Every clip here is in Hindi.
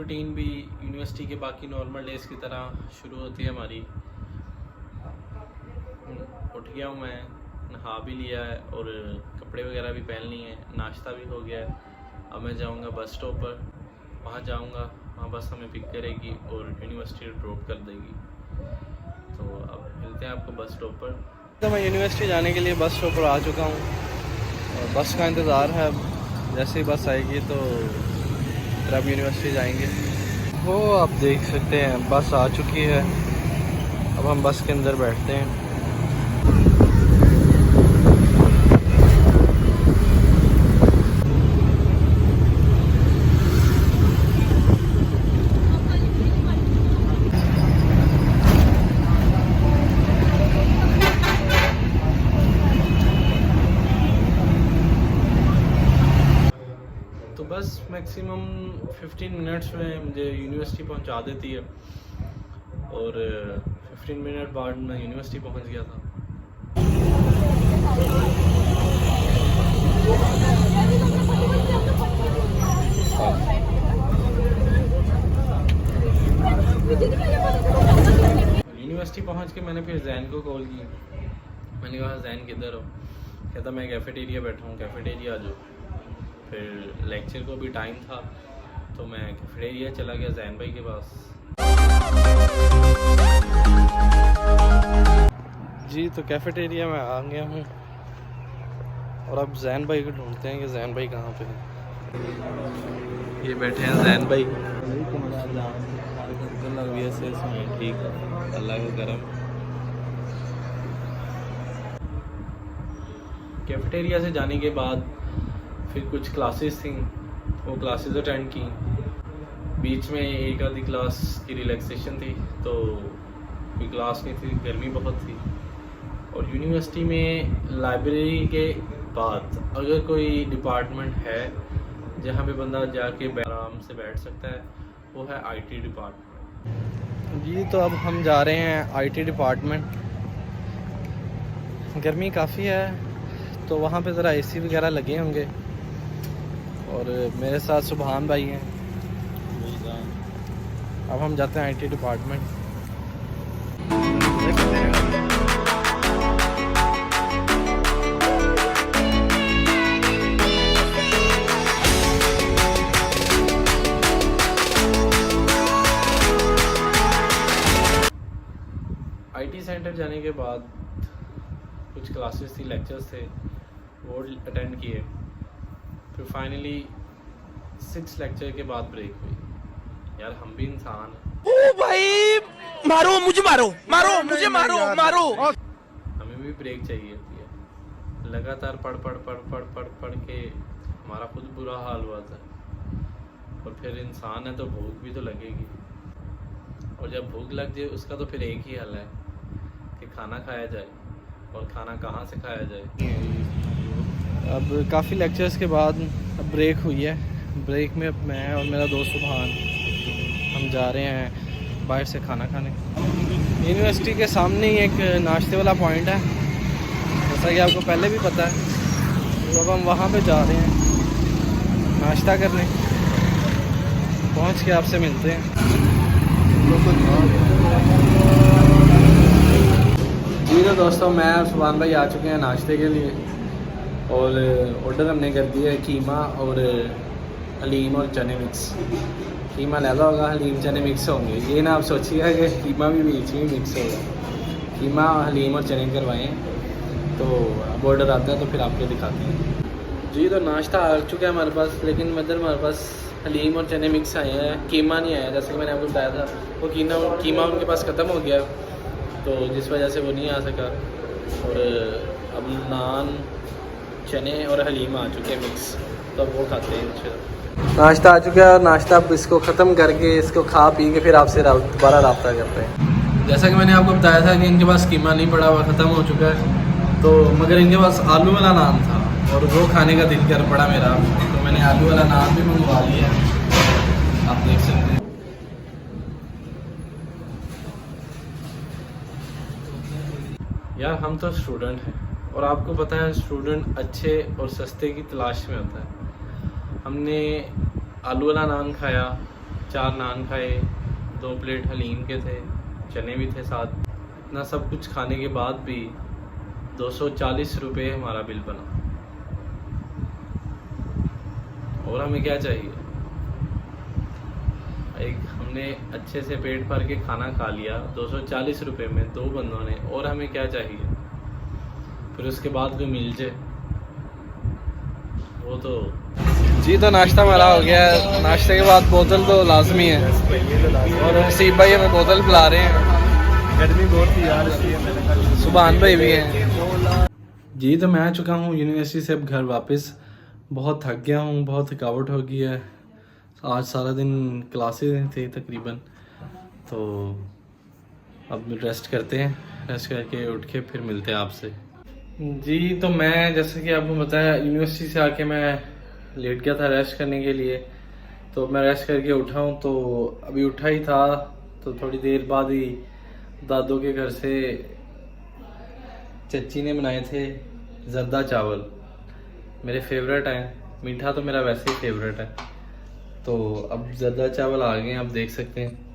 रूटीन भी यूनिवर्सिटी के बाकी नॉर्मल डेज़ की तरह शुरू होती है हमारी। उठ गया हूँ मैं, नहा भी लिया है और कपड़े वगैरह भी पहन लिए हैं, नाश्ता भी हो गया है। अब मैं जाऊँगा बस स्टॉप पर, वहाँ जाऊँगा, वहाँ बस हमें पिक करेगी और यूनिवर्सिटी ड्रॉप कर देगी। तो अब मिलते हैं आपको बस स्टॉप पर। तो मैं यूनिवर्सिटी जाने के लिए बस स्टॉप पर आ चुका हूँ और बस का इंतज़ार है। जैसे ही बस आएगी तो फिर अब यूनिवर्सिटी जाएंगे। वो आप देख सकते हैं बस आ चुकी है। अब हम बस के अंदर बैठते हैं। तो बस मैक्सिमम 15 मिनट्स में मुझे यूनिवर्सिटी पहुंचा देती है और 15 मिनट बाद मैं यूनिवर्सिटी पहुंच गया था। यूनिवर्सिटी पहुंच के मैंने फिर जैन को कॉल की। मैंने कहा जैन किधर हो? कहता मैं कैफेटेरिया बैठा हूँ, कैफेटेरिया आ जाओ। फिर लेक्चर को भी टाइम था तो मैं कैफेटेरिया चला गया जैन भाई के पास। जी तो कैफेटेरिया में आ गया हूँ और अब जैन भाई को ढूंढते हैं कि जैन भाई कहाँ पे हैं। ये बैठे हैं जैन भाई। ठीक, अल्लाह का करम। कैफेटेरिया से जाने के बाद फिर कुछ क्लासेस थी, वो क्लासेस अटेंड की। बीच में एक आधी क्लास की रिलैक्सेशन थी तो कोई क्लास नहीं थी, गर्मी बहुत थी। और यूनिवर्सिटी में लाइब्रेरी के बाद अगर कोई डिपार्टमेंट है जहाँ पे बंदा जाके आराम से बैठ सकता है वो है आईटी डिपार्टमेंट। जी तो अब हम जा रहे हैं आईटी डिपार्टमेंट। गर्मी काफ़ी है तो वहाँ पे ज़रा एसी वगैरह लगे होंगे और मेरे साथ सुभान भाई हैं। अब हम जाते हैं आईटी डिपार्टमेंट। आईटी सेंटर जाने के बाद कुछ क्लासेस थी, लेक्चर्स थे, वो अटेंड किए। फिर फाइनली 6 लेक्चर के बाद ब्रेक हुई। यार हम भी इंसान हैं। ओ भाई मारो मुझे, मारो मुझे, मारो। हमें भी ब्रेक चाहिए होती है। लगातार पढ़ के हमारा खुद बुरा हाल हुआ था। और फिर इंसान है तो भूख भी तो लगेगी, और जब भूख लग जाए उसका तो फिर एक ही हल है कि खाना खाया जाए। और खाना कहाँ से खाया जाए? अब काफ़ी लेक्चर्स के बाद अब ब्रेक हुई है। ब्रेक में मैं और मेरा दोस्त सुभान हम जा रहे हैं बाहर से खाना खाने। यूनिवर्सिटी के सामने ही एक नाश्ते वाला पॉइंट है, जैसा कि आपको पहले भी पता है। तो अब हम वहाँ पे जा रहे हैं नाश्ता करने। पहुँच के आपसे मिलते हैं। जी तो दोस्तों, मैं और सुभान भाई आ चुके हैं नाश्ते के लिए और ऑर्डर हमने कर दिया है कीमा और हलीम और चने मिक्स। कीमा लगा होगा, हलीम चने मिक्स होंगे। ये ना आप सोचिएगा कि कीमा भी बीच में मिक्स होगा। कीमा हलीम और चने करवाएं तो अब ऑर्डर आता है तो फिर आपको दिखाते हैं। जी तो नाश्ता आ चुका है हमारे पास, लेकिन मदर हमारे पास हलीम और चने मिक्स आए हैं, कीमा नहीं आया। जैसे कि मैंने आपको बताया था वो कीमा उनके पास ख़त्म हो गया तो जिस वजह से वो नहीं आ सका। और अब नान, चने और हलीम आ चुके हैं मिक्स, तो अब वो खाते हैं इंशाल्लाह। नाश्ता आ चुका है। नाश्ता अब इसको ख़त्म करके इसको खा पी के फिर आपसे दोबारा रब्ता करते हैं। जैसा कि मैंने आपको बताया था कि इनके पास कीमा नहीं पड़ा हुआ, ख़त्म हो चुका है। तो मगर इनके पास आलू वाला नान था और वो खाने का दिल कर पड़ा मेरा, तो मैंने आलू वाला नान भी मंगवा लिया, आप देख सकते हैं। यार हम तो स्टूडेंट हैं और आपको पता है स्टूडेंट अच्छे और सस्ते की तलाश में होता है। हमने आलू वाला नान खाया, 4 नान खाए, 2 प्लेट हलीम के थे, चने भी थे साथ। इतना सब कुछ खाने के बाद भी 240 रुपये हमारा बिल बना। और हमें क्या चाहिए? एक हमने अच्छे से पेट भर के खाना खा लिया 240 रुपये में 2 बंदों ने, और हमें क्या चाहिए? फिर उसके बाद कोई मिल जाए वो तो। जी तो नाश्ता हमारा हो गया है। नाश्ते के बाद बोतल तो लाजमी है, और हसीब भाई हमें बोतल पिला रहे हैं। गर्मी बहुत थी यार, इसलिए सुभान भाई भी हैं। जी तो मैं आ चुका हूँ यूनिवर्सिटी से अब घर वापस। बहुत थक गया हूँ, बहुत थकावट हो गई है। आज सारा दिन क्लासेस थे तकरीबन, तो अब रेस्ट करते हैं। रेस्ट करके उठ के फिर मिलते हैं आपसे। जी तो मैं जैसे कि आपको बताया, यूनिवर्सिटी से आके मैं लेट गया था रेस्ट करने के लिए। तो मैं रेस्ट करके उठा हूँ, तो अभी उठा ही था तो थोड़ी देर बाद ही दादू के घर से चच्ची ने बनाए थे जर्दा चावल। मेरे फेवरेट हैं, मीठा तो मेरा वैसे ही फेवरेट है। तो अब जर्दा चावल आ गए हैं, आप देख सकते हैं।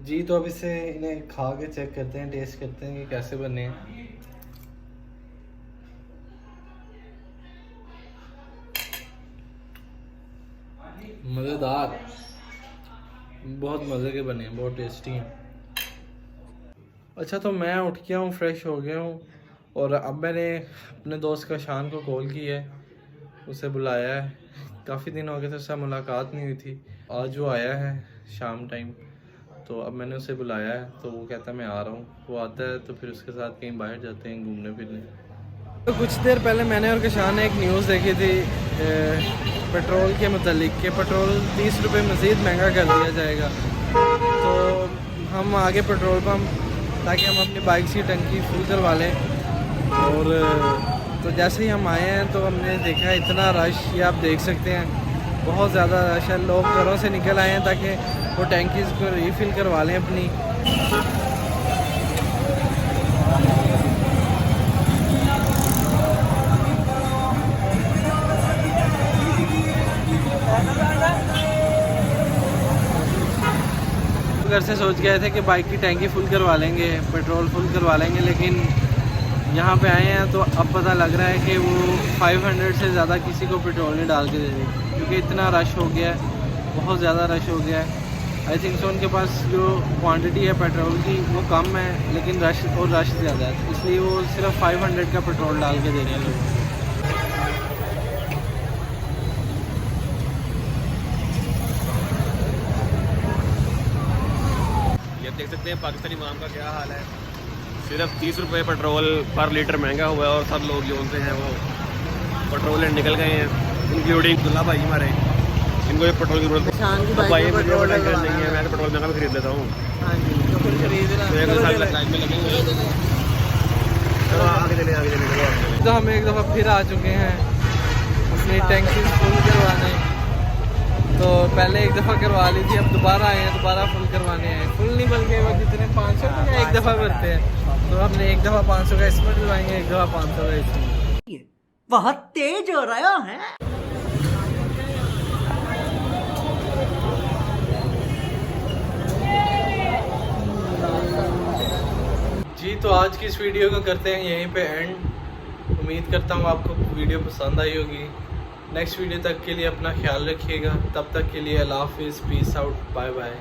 जी तो अब इसे इन्हें खा के चेक करते हैं, टेस्ट करते हैं कि कैसे बने हैं। मज़ेदार, बहुत मज़े के बने हैं, बहुत टेस्टी हैं। अच्छा तो मैं उठ गया हूँ, फ्रेश हो गया हूँ, और अब मैंने अपने दोस्त का शान को कॉल किया है, उसे बुलाया है। काफ़ी दिन हो गए थे, उससे मुलाकात नहीं हुई थी। आज वो आया है शाम टाइम, तो अब मैंने उसे बुलाया है, तो वो कहता है मैं आ रहा हूँ। वो आता है तो फिर उसके साथ कहीं बाहर जाते हैं घूमने फिरने। तो कुछ देर पहले मैंने और किशान ने एक न्यूज़ देखी थी पेट्रोल के मतलब कि पेट्रोल 30 रुपये मज़ीद महंगा कर दिया जाएगा। तो हम आगे पेट्रोल पम्प, ताकि हम अपनी बाइक की टंकी फुल करवा लें। और तो जैसे ही हम आए हैं तो हमने देखा इतना रश, ये आप देख सकते हैं, बहुत ज़्यादा रश है। लोग घरों से निकल आए हैं ताकि वो टैंकीज़ को रीफ़िल करवा लें अपनी। घर से सोच गए थे कि बाइक की टैंकी फुल करवा लेंगे, पेट्रोल फुल करवा लेंगे, लेकिन यहाँ पे आए हैं तो अब पता लग रहा है कि वो 500 से ज़्यादा किसी को पेट्रोल नहीं डाल के दे रही, क्योंकि इतना रश हो गया है, बहुत ज़्यादा रश हो गया है। आई थिंक सो उनके पास जो क्वांटिटी है पेट्रोल की वो कम है, लेकिन रश ज़्यादा है, इसलिए वो सिर्फ 500 का पेट्रोल डाल के दे रहे हैं लोग। देख सकते हैं पाकिस्तानी माम का क्या हाल है। सिर्फ 30 रुपये पेट्रोल पर लीटर महंगा हुआ है, और सब लोग जो उनसे हैं वो पेट्रोल निकल गए हैं, इंक्लूडिंग अब्दुल्ला भाई हमारे। इनको ये पेट्रोल की जरूरत है, भाई मुझे पेट्रोल नहीं है, मैं तो पेट्रोल महंगा भी खरीद लेता हूँ। तो हम एक दफ़ा फिर आ चुके हैं अपनी टैंकी फुल करवाने। तो पहले एक दफ़ा करवा ली थी, अब दोबारा आए हैं, दोबारा फुल करवाने हैं। फुल नहीं बल्कि वो जितने 500 का एक दफ़ा भरते हैं, तो हमने एक दफ़ा 500 का इसमें डलवाएंगे, एक दफ़ा 500 का इसमें। बहुत तेज हो रहा है। जी तो आज की इस वीडियो को करते हैं यहीं पे एंड। उम्मीद करता हूँ आपको वीडियो पसंद आई होगी। नेक्स्ट वीडियो तक के लिए अपना ख्याल रखिएगा। तब तक के लिए अल्लाह हाफिज़, पीस आउट, बाय बाय।